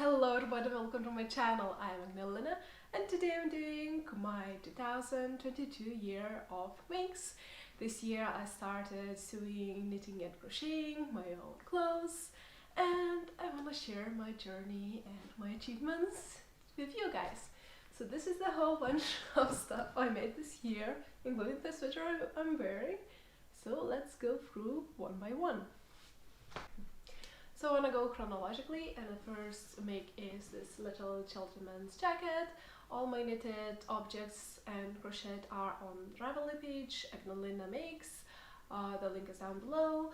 Hello everybody, welcome to my channel. I'm Magdalena and today I'm doing my 2022 year of makes. This year I started sewing, knitting and crocheting my own clothes, and I want to share my journey and my achievements with you guys. So this is the whole bunch of stuff I made this year, including the sweater I'm wearing. So let's go through one by one. So I want to go chronologically, and the first make is this little gentleman's jacket. All my knitted objects and crochet are on Ravelry page, Magdalena Makes. The link is down below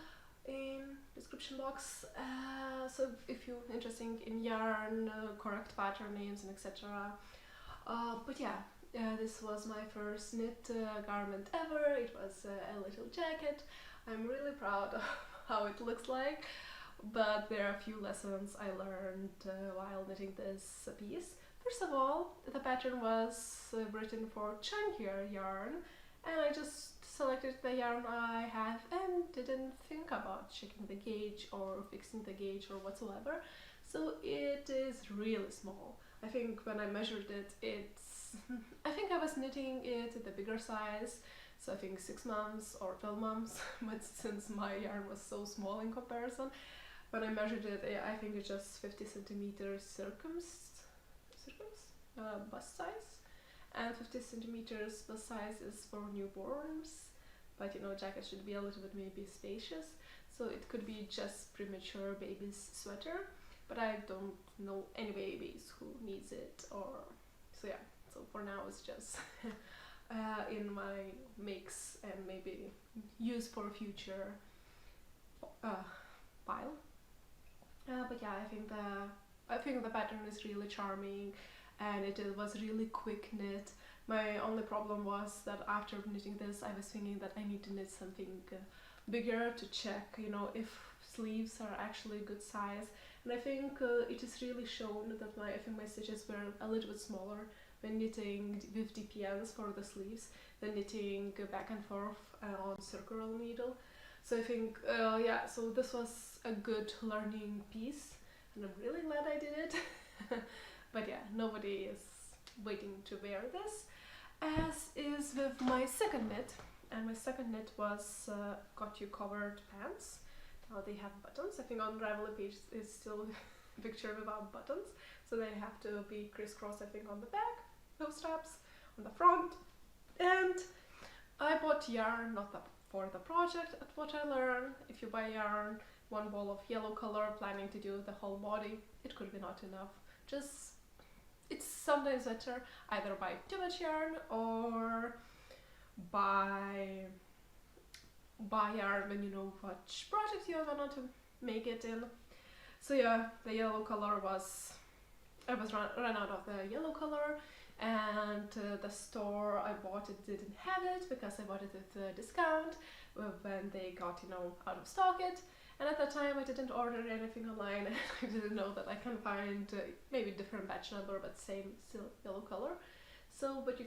in description box. So if you're interested in yarn, correct pattern names and etc. But yeah, this was my first knit garment ever. It was a little jacket. I'm really proud of how it looks like. But there are a few lessons I learned while knitting this piece. First of all, the pattern was written for chunkier yarn, and I just selected the yarn I have and didn't think about checking the gauge or fixing the gauge or whatsoever. So it is really small. I think when I measured it, I think I was knitting it at the bigger size, so I think 6 months or 12 months, but since my yarn was so small in comparison, when I measured it, I think it's just 50 centimeters bust size, and 50 centimeters bust size is for newborns, but you know, jacket should be a little bit maybe spacious, so it could be just premature baby's sweater, but I don't know any babies who needs it, or so yeah. So for now it's just in my makes and maybe use for future pile. But yeah, I think the pattern is really charming, and it was really quick knit. My only problem was that after knitting this, I was thinking that I need to knit something bigger to check, you know, if sleeves are actually a good size. And I think it is really shown that I think my stitches were a little bit smaller when knitting with DPNs for the sleeves than knitting back and forth on circular needle. So I think, yeah, so this was a good learning piece, and I'm really glad I did it. But yeah, nobody is waiting to wear this, as is with my second knit. And my second knit was got you covered pants. Now they have buttons. I think on Ravelry page is still a picture without buttons, so they have to be crisscross, I think, on the back, those straps, on the front. And I bought yarn, not for the project, at what I learned. If you buy yarn, one ball of yellow color, planning to do the whole body, it could be not enough. Just, it's sometimes better either buy too much yarn or buy yarn when you know which project you want to make it in. So yeah, the yellow color was, I was run out of the yellow color, and the store I bought it didn't have it because I bought it with a discount when they got, you know, out of stock it. And at that time I didn't order anything online, and I didn't know that I can find maybe different batch number but same still yellow color. So, but you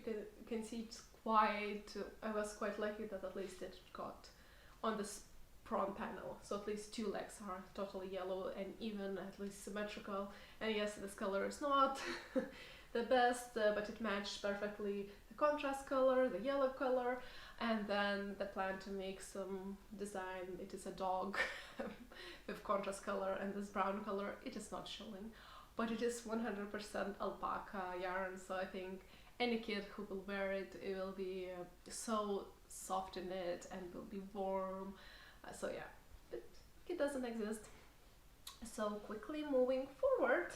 can see it's quite, I was quite lucky that at least it got on this front panel, so at least 2 legs are totally yellow and even, at least symmetrical. And yes, this color is not the best, but it matched perfectly the contrast color, the yellow color, and then the plan to make some design. It is a dog with contrast color, and this brown color, it is not showing, but it is 100% alpaca yarn, so I think any kid who will wear it, it will be so soft in it and will be warm. So yeah, but it doesn't exist. So quickly moving forward,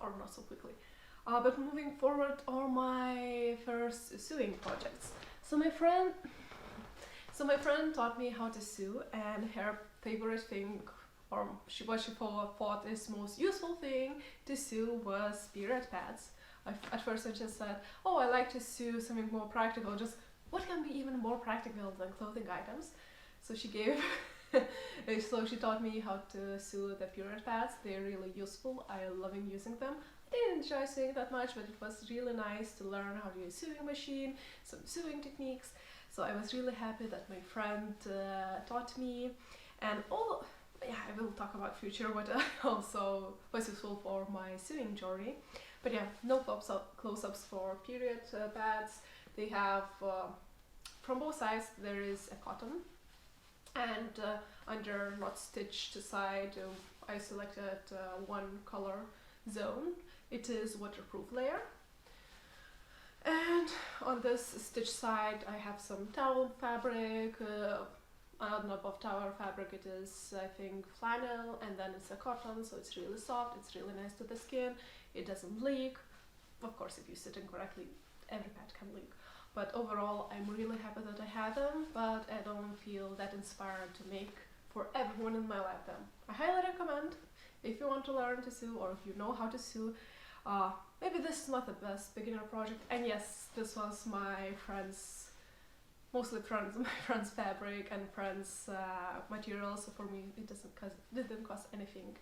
or not so quickly, but moving forward are my first sewing projects. So my friend taught me how to sew, and her favorite thing, or what she thought is most useful thing to sew was period pads. At first I just said, oh, I like to sew something more practical, just what can be even more practical than clothing items? So she gave so she taught me how to sew the period pads. They're really useful. I'm loving using them. I didn't enjoy sewing that much, but it was really nice to learn how to use sewing machine, some sewing techniques. So I was really happy that my friend taught me. And yeah, I will talk about future what also was useful for my sewing journey. But yeah, no close-ups for period pads. They have from both sides there is a cotton, and under not stitched side I selected one color zone. It is waterproof layer. And on this stitch side I have some towel fabric, on above towel fabric it is I think flannel, and then it's a cotton, so it's really soft, it's really nice to the skin, it doesn't leak. Of course if you sit in correctly every pad can leak, but overall I'm really happy that I have them, but I don't feel that inspired to make for everyone in my life them. I highly recommend if you want to learn to sew or if you know how to sew. Maybe this is not the best beginner project, and yes, this was my friends, mostly friends, my friends' fabric and friends' materials, so for me it didn't cost anything.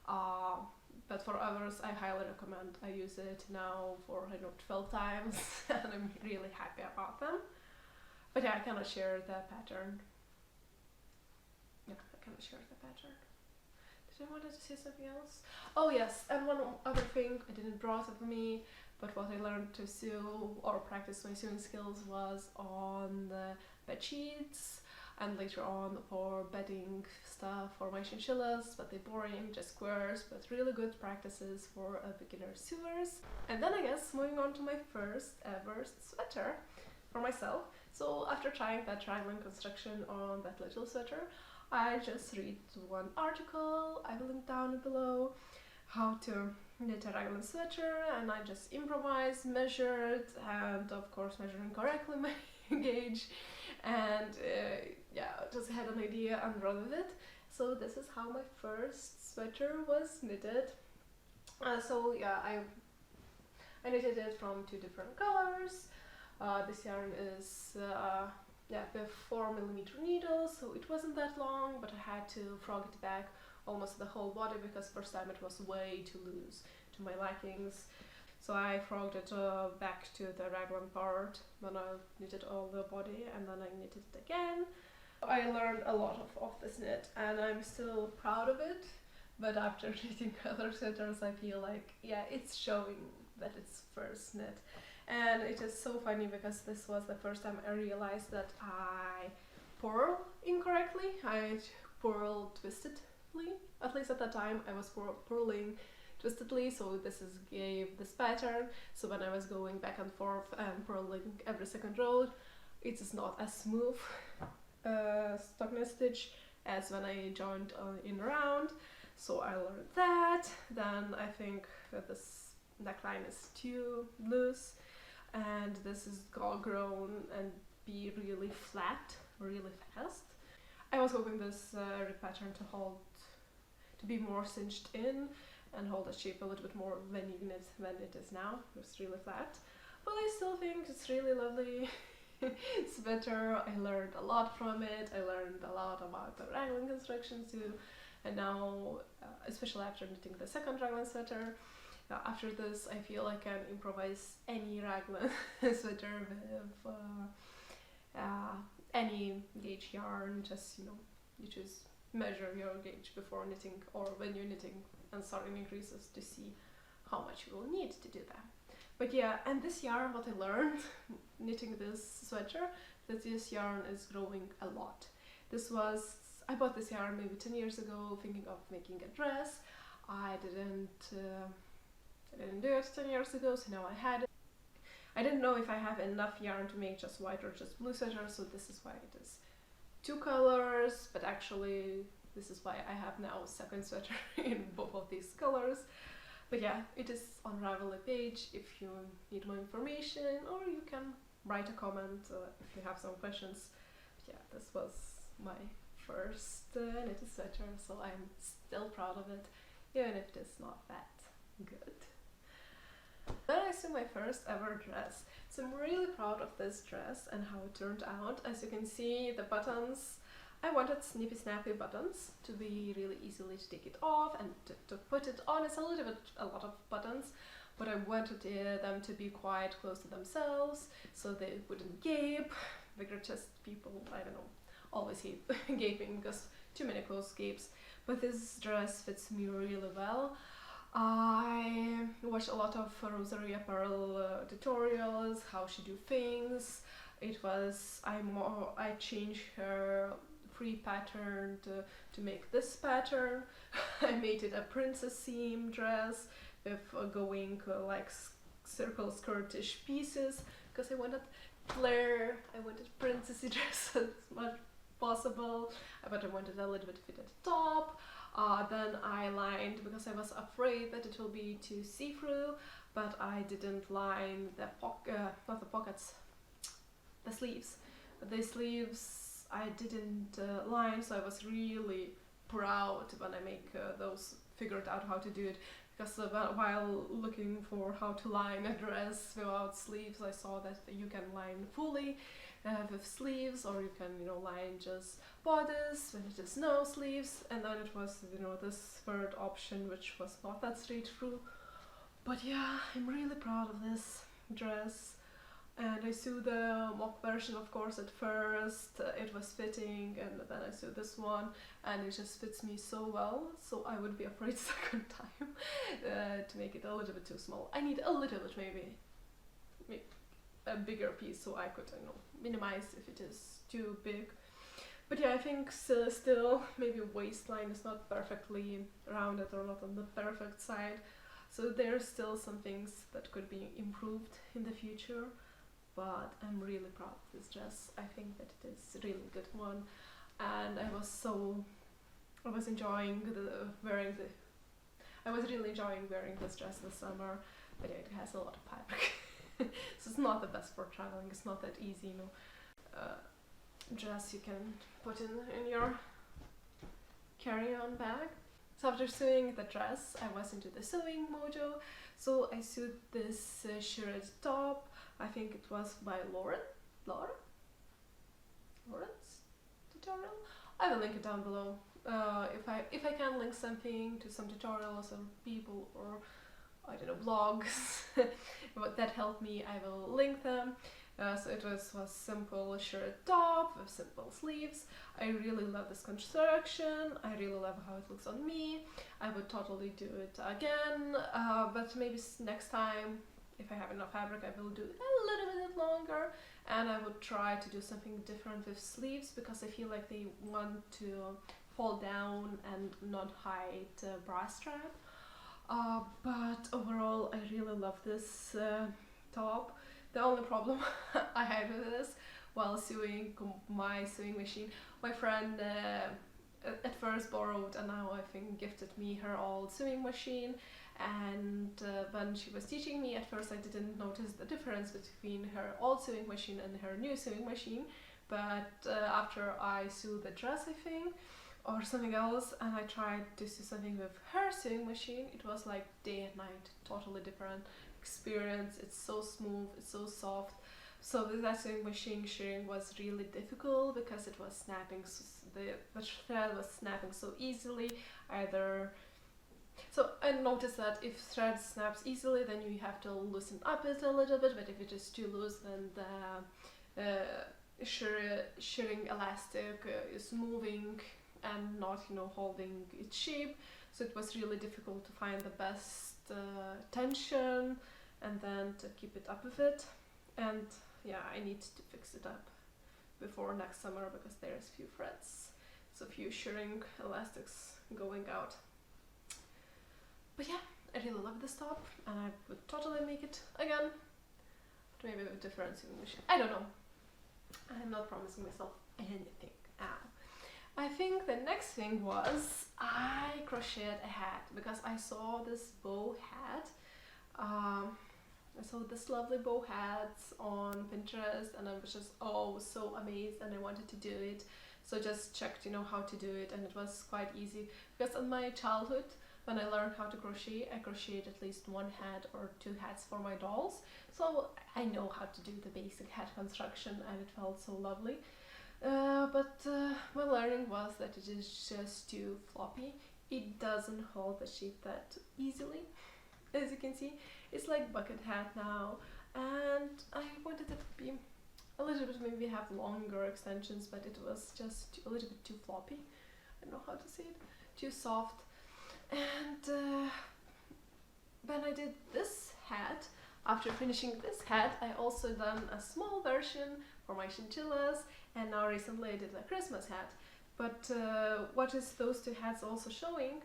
But for others I highly recommend. I use it now for 12 times and I'm really happy about them. But yeah, I cannot share the pattern. Yeah, I cannot share the pattern. Did I want to say something else? Oh yes, and one other thing I didn't draw it for me, but what I learned to sew or practice my sewing skills was on the bed sheets, and later on for bedding stuff for my chinchillas, but they're boring, just squares, but really good practices for beginner sewers. And then I guess moving on to my first ever sweater for myself. So after trying that raglan construction on that little sweater, I just read one article, I will link down below, how to knit a raglan sweater, and I just improvised, measured, and of course measuring correctly my gauge, and yeah, just had an idea and run with it. So this is how my first sweater was knitted. So yeah, I knitted it from 2 different colors. This yarn is yeah, with 4mm needles, so it wasn't that long, but I had to frog it back almost the whole body because first time it was way too loose to my likings. So I frogged it back to the raglan part, then I knitted all the body and then I knitted it again. I learned a lot of this knit and I'm still proud of it, but after knitting other sweaters I feel like, yeah, it's showing that it's first knit. And it is so funny because this was the first time I realized that I purl incorrectly. I purl twistedly, at least at that time I was purling twistedly, so gave this pattern. So when I was going back and forth and purling every second row, it is not as smooth stockinette stitch as when I joined in round. So I learned that. Then I think that this neckline is too loose, and this is grown and be really flat really fast. I was hoping this pattern to be more cinched in and hold the shape a little bit more than it is now. It's really flat, but I still think it's really lovely sweater. I learned a lot from it. I learned a lot about the raglan construction too, and now especially after knitting the second raglan sweater, after this I feel I can improvise any raglan sweater with any gauge yarn. Just you just measure your gauge before knitting or when you're knitting and starting increases to see how much you will need to do that. But yeah, and this yarn, what I learned knitting this sweater, that this yarn is growing a lot. I bought this yarn maybe 10 years ago thinking of making a dress. I didn't do it 10 years ago, so now I had it. I didn't know if I have enough yarn to make just white or just blue sweater, so this is why it is 2 colors, but actually this is why I have now a second sweater in both of these colors. But yeah, it is on Ravelry page if you need more information, or you can write a comment if you have some questions. But yeah, this was my first knitted sweater, so I'm still proud of it, even if it is not that good. Then I sew my first ever dress. So I'm really proud of this dress and how it turned out. As you can see, the buttons, I wanted snippy snappy buttons to be really easily to take it off and to put it on. It's a lot of buttons, but I wanted them to be quite close to themselves so they wouldn't gape. Bigger chest people, I don't know, always hate gaping because too many close capes, but this dress fits me really well. I watched a lot of Rosary Apparel tutorials, how she do things. I changed her free pattern to make this pattern. I made it a princess seam dress with going like circle skirtish pieces because I wanted flare, I wanted princessy dress as much possible, but I wanted a little bit fitted top. Then I lined because I was afraid that it will be too see-through, but I didn't line the not the pockets, the sleeves. The sleeves I didn't line, so I was really proud when I figured out how to do it. Because while looking for how to line a dress without sleeves, I saw that you can line fully with sleeves, or you can, line just bodice when it is no sleeves, and then it was, this third option, which was not that straight through. But yeah, I'm really proud of this dress. And I sewed the mock version, of course, at first. It was fitting, and then I sewed this one, and it just fits me so well. So I would be afraid second time to make it a little bit too small. I need a little bit, maybe a bigger piece, so I could, minimize if it is too big. But yeah, I think still maybe waistline is not perfectly rounded or not on the perfect side. So there's still some things that could be improved in the future. But I'm really proud of this dress. I think that it is a really good one, and I was really enjoying wearing this dress this summer. But yeah, it has a lot of fabric, so it's not the best for traveling. It's not that easy, dress you can put in your carry-on bag. So after sewing the dress, I was into the sewing mojo. So I sewed this Shirred top. I think it was by Lawrence tutorial. I will link it down below. If I can link something to some tutorials or people, or I don't know, blogs that help me, I will link them. So it was simple Shirred top with simple sleeves. I really love this construction. I really love how it looks on me. I would totally do it again, but maybe next time, if I have enough fabric, I will do it a little bit longer, and I would try to do something different with sleeves, because I feel like they want to fall down and not hide the bra strap. But overall, I really love this top. The only problem I had with this while sewing my sewing machine, my friend at first borrowed and now I think gifted me her old sewing machine, and when she was teaching me, at first I didn't notice the difference between her old sewing machine and her new sewing machine, but after I sewed the dress, I think, or something else, and I tried to sew something with her sewing machine, it was like day and night, totally different experience. It's so smooth, it's so soft. So with that sewing machine, shirring was really difficult because it was snapping, the thread was snapping so easily. So I noticed that if thread snaps easily, then you have to loosen up it a little bit, but if it is too loose, then the shirring elastic is moving and not, holding its shape. So it was really difficult to find the best tension and then to keep it up with it. And yeah, I need to fix it up before next summer because there's few threads, so few shirring elastics going out. But yeah, I really love this top and I would totally make it again, but maybe with different sewing machine. I don't know. I'm not promising myself anything now. I think the next thing was I crocheted a hat because I saw this bow hat. I saw this lovely bow hats on Pinterest and I was just so amazed and I wanted to do it. So just checked, how to do it, and it was quite easy because in my childhood, when I learned how to crochet, I crocheted at least one hat or two hats for my dolls. So I know how to do the basic hat construction and it felt so lovely. But my learning was that it is just too floppy. It doesn't hold the shape that easily. As you can see, it's like bucket hat now, and I wanted it to be a little bit, maybe have longer extensions, but it was just a little bit too floppy. I don't know how to say it, too soft. And when I did this hat, after finishing this hat, I also done a small version for my chinchillas, and now recently I did a Christmas hat. But what is those two hats also showing?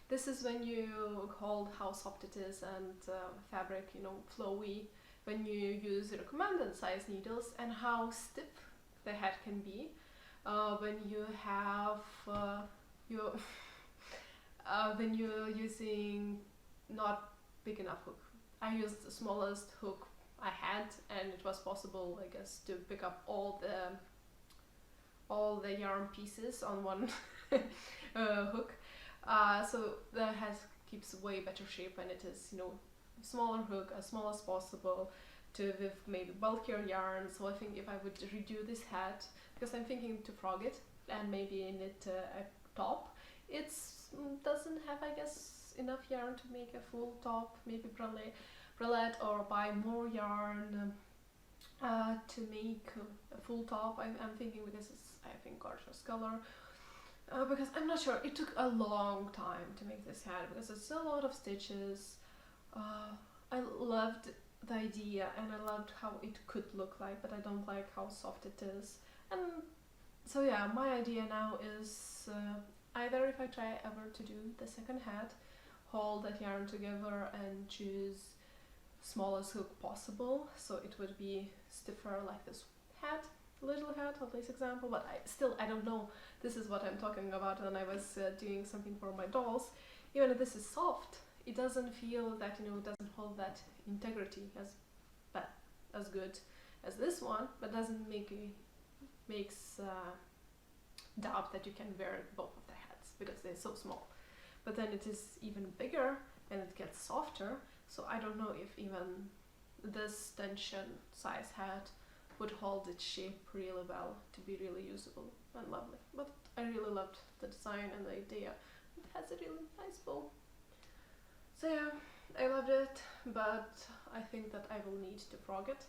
This is when you hold how soft it is and fabric, you know, flowy, when you use recommended size needles, and how stiff the hat can be when you have when you're using not big enough hook. I used the smallest hook I had, and it was possible, I guess, to pick up all the yarn pieces on one hook. So the hat keeps way better shape when it is, you know, smaller hook, as small as possible, to with maybe bulkier yarn. So I think if I would redo this hat, because I'm thinking to frog it and maybe knit a top, it doesn't have, I guess, enough yarn to make a full top, maybe bralette, or buy more yarn to make a full top. I'm thinking, because it's, I think, gorgeous color. Because I'm not sure, it took a long time to make this hat, because it's a lot of stitches. I loved the idea and I loved how it could look like, but I don't like how soft it is. And so yeah, my idea now is either, if I try ever to do the second hat, hold that yarn together and choose smallest hook possible, so it would be stiffer like this hat, little hat of this example. But I don't know, this is what I'm talking about when I was doing something for my dolls. Even if this is soft, it doesn't feel that, you know, it doesn't hold that integrity as good as this one, but doesn't makes doubt that you can wear both of the hats because they're so small. But then it is even bigger and it gets softer, so I don't know if even this tension size hat would hold its shape really well to be really usable and lovely. But I really loved the design and the idea. It has a really nice bow. So yeah, I loved it, but I think that I will need to frog it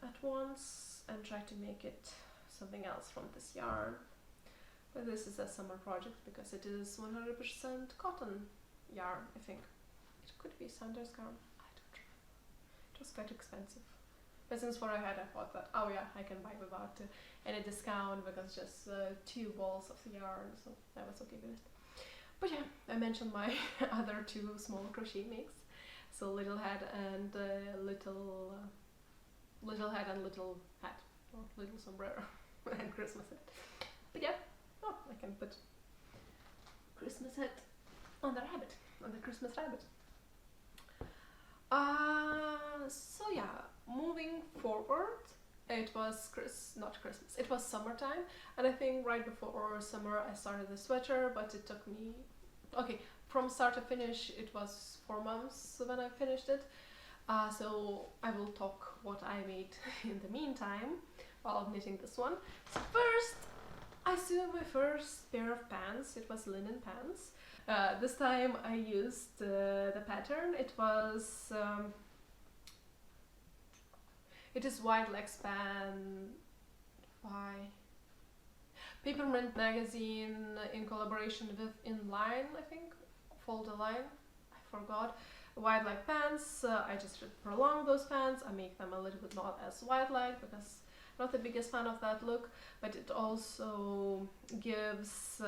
at once and try to make it something else from this yarn. But this is a summer project because it is 100% cotton yarn, I think. It could be Sanders yarn, I don't remember. It was quite expensive. But since what I had, I thought that, oh yeah, I can buy without any discount, because just 2 balls of the yarn, so I was okay with it. But yeah, I mentioned my other 2 small crochet makes. So little hat and little hat and little hat, or little sombrero and Christmas hat. But yeah, oh, I can put Christmas hat on the rabbit, on the Christmas rabbit. So yeah, moving forward, it was not Christmas, it was summertime, and I think right before summer I started the sweater, but it took me, okay, from start to finish it was 4 months when I finished it. So I will talk what I made in the meantime while knitting this one. So first, I sewed my first pair of pants. It was linen pants. This time I used the pattern. It was it is Wide Leg Span by Papermint magazine in collaboration with Inline, I think, Fold a Line, I forgot. Wide leg pants, I just prolong those pants. I make them a little bit not as wide leg because I'm not the biggest fan of that look, but it also gives,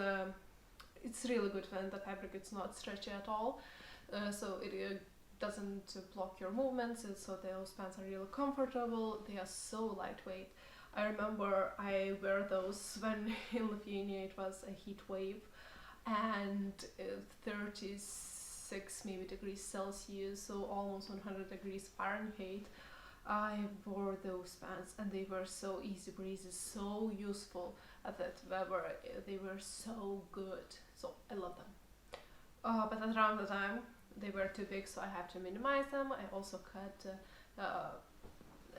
it's really good when the fabric is not stretchy at all, so it doesn't block your movements, so those pants are really comfortable. They are so lightweight. I remember I wear those when in Lithuania it was a heat wave and 36 maybe degrees Celsius, so almost 100 degrees Fahrenheit. I wore those pants and they were so easy breezy, so useful at that weather. They were so good, so I love them. But around the time they were too big, so I have to minimize them. I also cut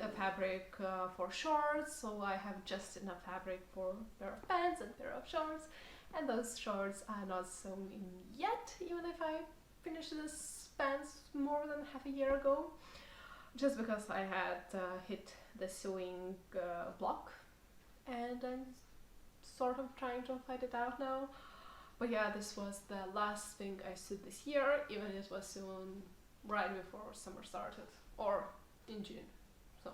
a fabric for shorts, so I have just enough fabric for a pair of pants and a pair of shorts, and those shorts are not sewn in yet, even if I finished this pants more than half a year ago, just because I had hit the sewing block, and I'm sort of trying to fight it out now. But yeah, this was the last thing I sewed this year, even it was sewn right before summer started, or in June. So,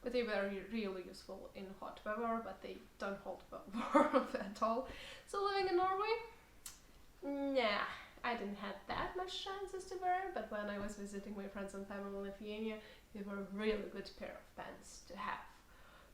but they were really useful in hot weather, but they don't hold warmth at all. So living in Norway, nah, I didn't have that much chances to wear, but when I was visiting my friends and family in Lithuania, they were a really good pair of pants to have.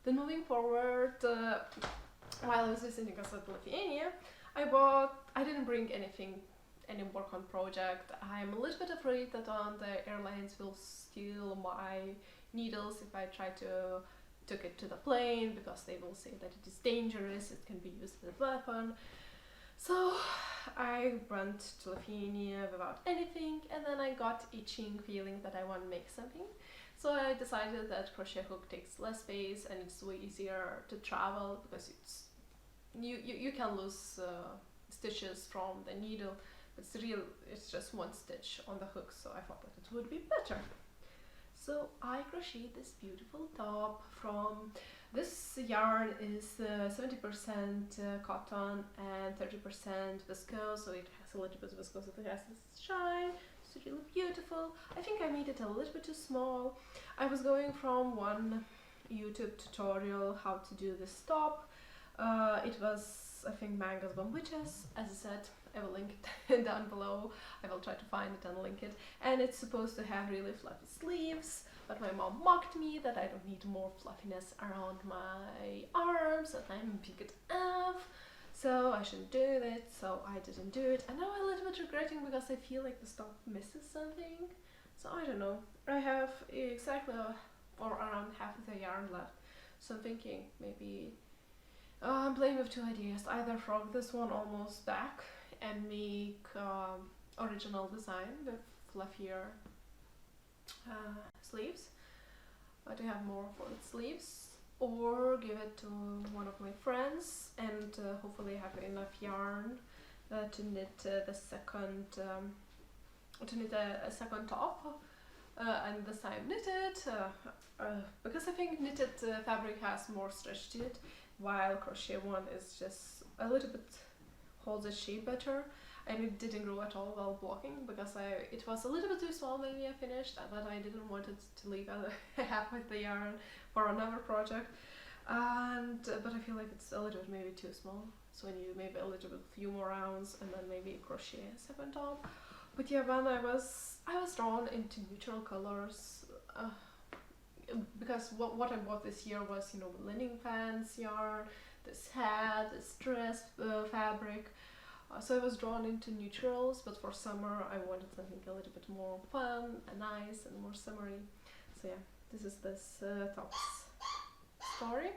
Then moving forward, while I was visiting us in Lithuania, I didn't bring any work on project. I'm a little bit afraid that on the airlines will steal my needles if I try to take it to the plane, because they will say that it is dangerous, it can be used as a weapon. So I went to Lithuania without anything, and then I got itching feeling that I want to make something. So I decided that crochet hook takes less space and it's way easier to travel, because you can lose stitches from the needle. It's just one stitch on the hook, so I thought that it would be better. So I crocheted this beautiful top from, this yarn is 70% cotton and 30% viscose, so it has a little bit of viscose, it has this shine. It's really beautiful. I think I made it a little bit too small. I was going from one YouTube tutorial how to do this top. It was, I think, Mangoes by Witches. As I said, I will link it down below. I will try to find it and link it. And it's supposed to have really fluffy sleeves, but my mom mocked me that I don't need more fluffiness around my arms, and I'm big enough, so I shouldn't do it, so I didn't do it. And now I'm a little bit regretting, because I feel like the top misses something. So I don't know. I have exactly or around half of the yarn left. So I'm thinking maybe I'm playing with two ideas. Either frog this one almost back and make original design with fluffier sleeves, to have more full sleeves, or give it to one of my friends and hopefully have enough yarn to knit the second a second top, and this time knitted, because I think knitted fabric has more stretch to it, while crochet one is just a little bit holds its shape better, and it didn't grow at all while blocking, because it was a little bit too small when I finished, but I didn't want it to leave half with the yarn for another project, and but I feel like it's a little bit maybe too small, so I need maybe a little bit few more rounds and then maybe crochet a second top. But yeah, when I was drawn into neutral colors, because what I bought this year was, you know, linen pants yarn, this hat, this dress fabric. So I was drawn into neutrals, but for summer I wanted something a little bit more fun and nice and more summery. So yeah, this is this top's story.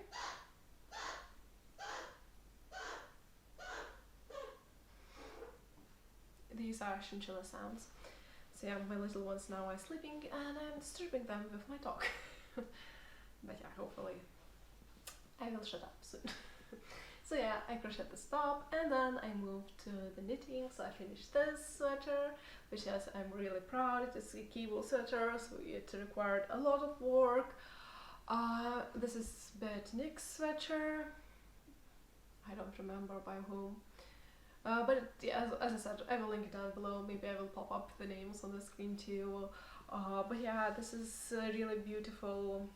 These are chinchilla sounds. So yeah, my little ones now are sleeping and I'm disturbing them with my talk. But yeah, hopefully I will shut up soon. So yeah, I crocheted this top and then I moved to the knitting. So I finished this sweater, which is, I'm really proud. It is a cable sweater, so it required a lot of work. This is Beatnik's sweater. I don't remember by whom. But yeah, as I said, I will link it down below. Maybe I will pop up the names on the screen too. But yeah, this is a really beautiful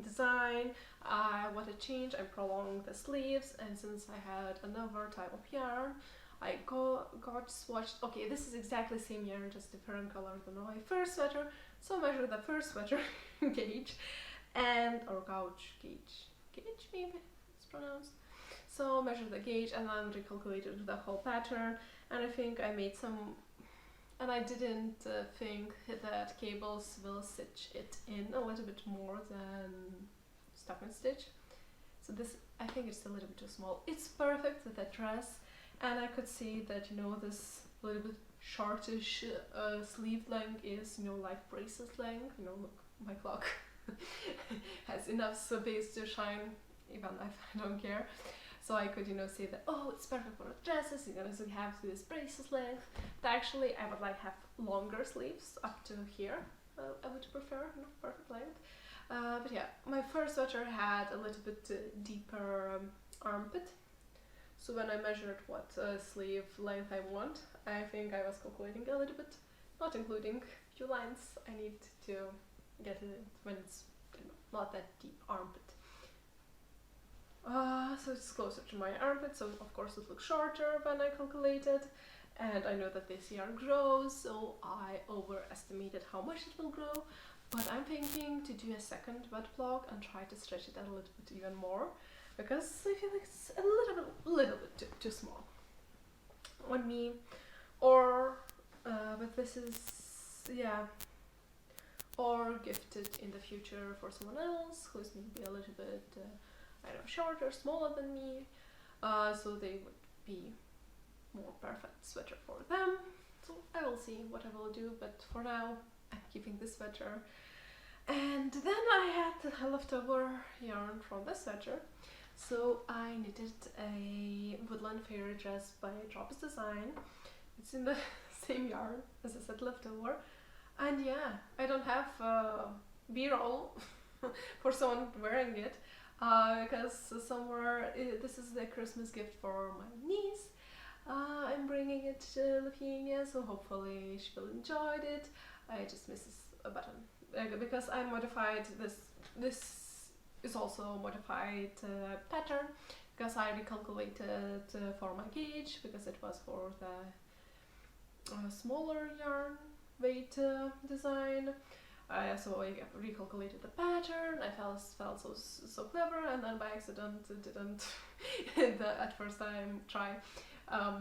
design. What I changed, I prolonged the sleeves, and since I had another type of yarn, I got swatched. Okay, this is exactly the same yarn, just different color than my first sweater. So I measured the first sweater gauge or gauge maybe it's pronounced. So measured the gauge and then recalculated the whole pattern, and I think I made some, and I didn't think that cables will stitch it in a little bit more than stocking stitch. So this, I think it's a little bit too small. It's perfect with the dress, and I could see that, you know, this little bit shortish sleeve length is, you know, like bracelet length. You know, look, my clock has enough space to shine even if I don't care. So I could, you know, say that, oh, it's perfect for the dresses, you know, so you have this braces length. But actually, I would like have longer sleeves up to here. I would prefer, you know, perfect length. But yeah, my first sweater had a little bit deeper armpit. So when I measured what sleeve length I want, I think I was calculating a little bit, not including few lines I need to get it when it's, you know, not that deep armpit. So it's closer to my armpit, so of course it looks shorter when I calculated. And I know that this yarn grows, so I overestimated how much it will grow. But I'm thinking to do a second wet block and try to stretch it a little bit even more, because I feel like it's a little bit too small on me. Or, but this is, yeah, or gifted in the future for someone else who's maybe a little bit, I don't know, shorter, smaller than me, so they would be more perfect sweater for them. So I will see what I will do, but for now I'm keeping this sweater. And then I had a leftover yarn from this sweater, so I knitted a Woodland Fairy dress by Drops Design. It's in the same yarn as I said, leftover. And yeah, I don't have b-roll for someone wearing it, because somewhere this is the Christmas gift for my niece. I'm bringing it to Lithuania, so hopefully she will enjoy it. I just misses a button because I modified this. This is also a modified pattern because I recalculated for my gauge, because it was for the smaller yarn weight design. So I recalculated the pattern. I felt so clever, and then by accident didn't at first time try.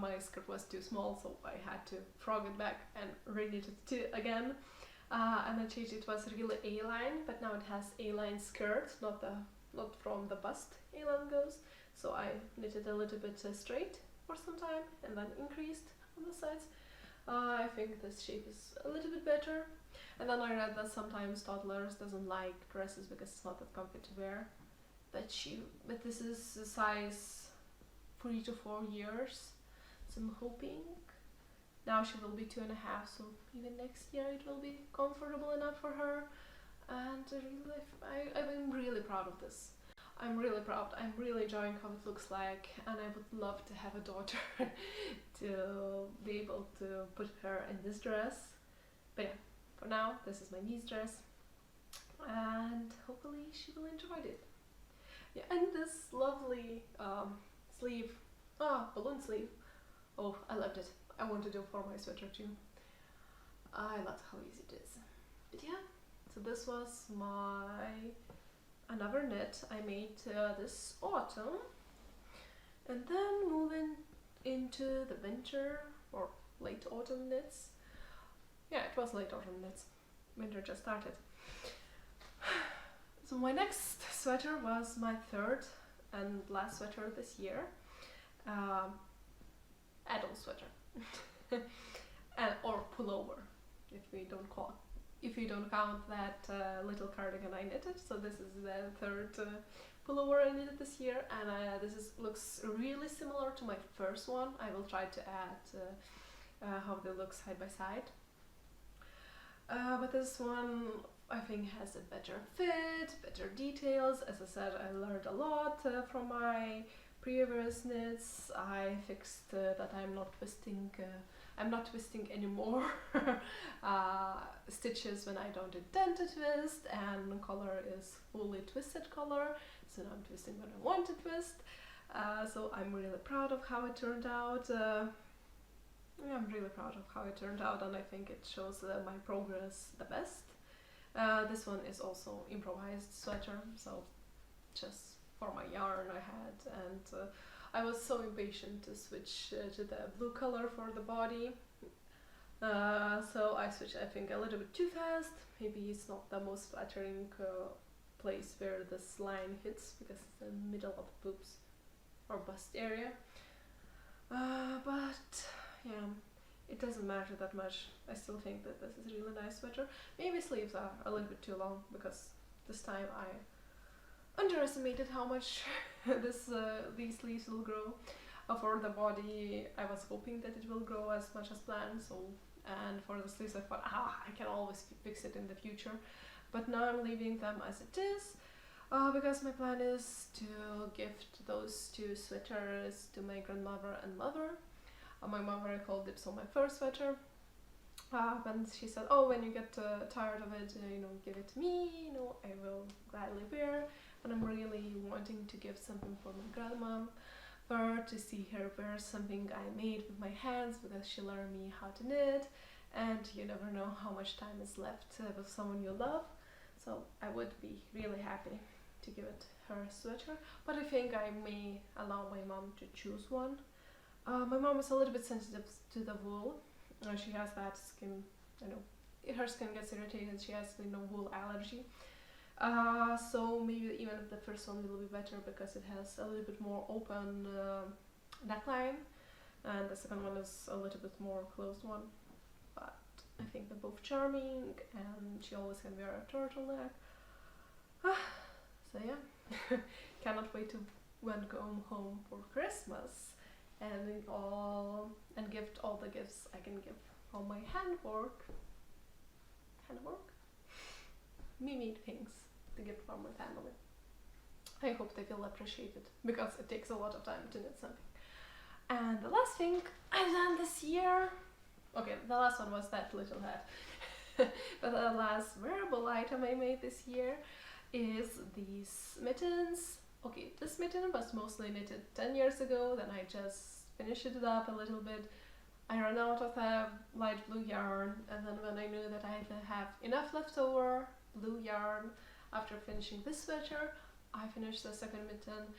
My skirt was too small, so I had to frog it back and reknit it again. And I changed it. Was really A-line, but now it has A-line skirt, not from the bust A-line goes. So I knitted a little bit straight for some time and then increased on the sides. I think this shape is a little bit better. And then I read that sometimes toddlers doesn't like dresses because it's not that comfy to wear. But this is a size 3 to 4 years. So I'm hoping now she will be 2.5, so even next year it will be comfortable enough for her. And I'm really proud of this. I'm really proud. I'm really enjoying how it looks like, and I would love to have a daughter to be able to put her in this dress. But yeah, for now this is my niece's dress, and hopefully she will enjoy it. Yeah, and this lovely sleeve, balloon sleeve. Oh, I loved it. I want to do for my sweater too. I loved how easy it is. But yeah, so this was another knit I made this autumn. And then moving into the winter or late autumn knits. Yeah, it was late autumn knits. Winter just started. So my next sweater was my third and last sweater this year. Adult sweater. Or pullover, if we don't count that little cardigan I knitted. So this is the third pullover I knitted this year, and looks really similar to my first one. I will try to add how they look side by side. But this one I think has a better fit, better details. As I said, I learned a lot from my previous knits. I fixed that I'm not twisting anymore stitches when I don't intend to twist, and color is fully twisted color, so now I'm twisting when I want to twist. So I'm really proud of how it turned out. I'm really proud of how it turned out, and I think it shows my progress the best. This one is also improvised sweater, so just for my yarn I had, and I was so impatient to switch to the blue color for the body. So I switched, I think, a little bit too fast. Maybe it's not the most flattering place where this line hits, because it's the middle of the boobs or bust area. But yeah, it doesn't matter that much. I still think that this is a really nice sweater. Maybe sleeves are a little bit too long, because this time I underestimated how much these sleeves will grow. For the body, I was hoping that it will grow as much as planned. So, and for the sleeves, I thought, I can always fix it in the future. But now I'm leaving them as it is. because my plan is to gift those 2 sweaters to my grandmother and mother. My mother called it so my first sweater. And she said, oh, when you get tired of it, give it to me, I will gladly wear. But I'm really wanting to give something for my grandma, to see her wear something I made with my hands, because she learned me how to knit, and you never know how much time is left with someone you love. So I would be really happy to give it her a sweater, but I think I may allow my mom to choose one. My mom is a little bit sensitive to the wool. She has that skin, her skin gets irritated, she has wool allergy. So maybe even if the first one will be better because it has a little bit more open neckline, and the second one is a little bit more closed one. But I think they're both charming, and she always can wear a turtleneck. So yeah, cannot wait to go home for Christmas and gift all the gifts I can give all my handwork, me made things to give for my family. I hope they will appreciate it, because it takes a lot of time to knit something. And the last thing I've done this year, okay, the last one was that little hat, but the last wearable item I made this year is these mittens. Okay, this mitten was mostly knitted 10 years ago, then I just finished it up a little bit. I ran out of the light blue yarn, and then when I knew that I didn't have enough leftover blue yarn after finishing this sweater, I finished the second mitten.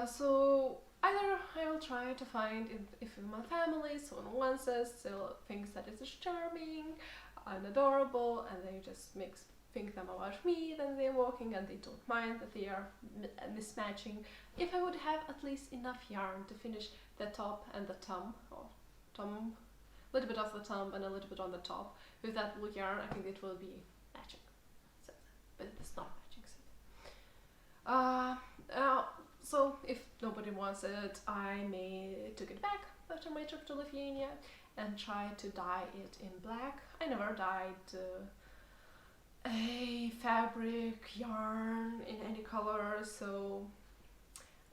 So either I will try to find if in my family someone wants it, still thinks that it's charming and adorable, and they just think them about me, then they're walking and they don't mind that they are mismatching. If I would have at least enough yarn to finish the top and the thumb, a little bit of the thumb and a little bit on the top with that blue yarn, I think it will be matching. So, but it's not matching. So if nobody wants it, I may took it back after my trip to Lithuania and try to dye it in black. I never dyed a fabric yarn in any color, so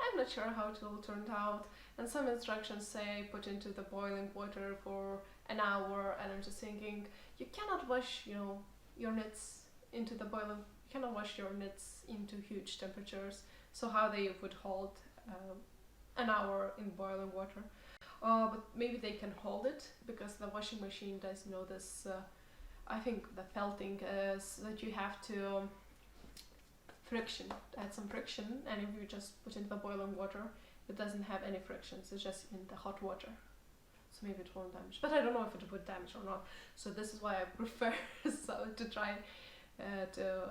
I'm not sure how it will turn out. And some instructions say put into the boiling water for an hour, and I'm just thinking, you cannot wash your knits into the boiling, you cannot wash your knits into huge temperatures, so how they would hold an hour in boiling water. But maybe they can hold it, because the washing machine does this, I think the felting is that you have to add some friction, and if you just put in the boiling water, it doesn't have any frictions, it's just in the hot water. So maybe it won't damage, but I don't know if it would damage or not. So this is why I prefer to try to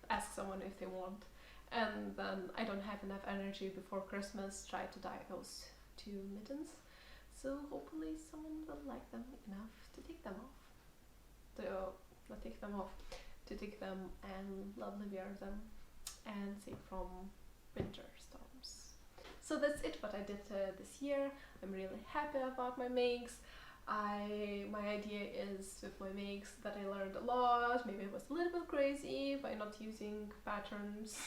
ask someone if they want. And then I don't have enough energy before Christmas try to dye those 2 mittens. So hopefully someone will like them enough to take them off. To take them and lovely wear them and save from winter storms. So that's it what I did this year. I'm really happy about my makes. My idea is with my makes that I learned a lot. Maybe I was a little bit crazy by not using patterns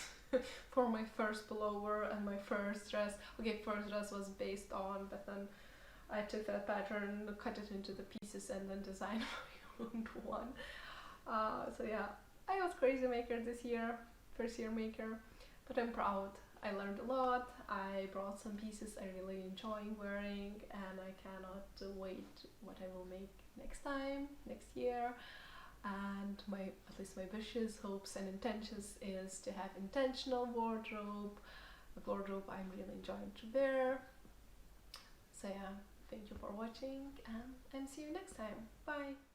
for my first pullover and my first dress. Okay, first dress was based on, but then I took that pattern, cut it into the pieces, and then designed my own one. So yeah, I was crazy maker this year, first year maker, but I'm proud. I learned a lot. I brought some pieces I really enjoy wearing, and I cannot wait what I will make next year. And at least my wishes, hopes and intentions is to have intentional wardrobe, a wardrobe I'm really enjoying to wear. So yeah, thank you for watching, and see you next time. Bye!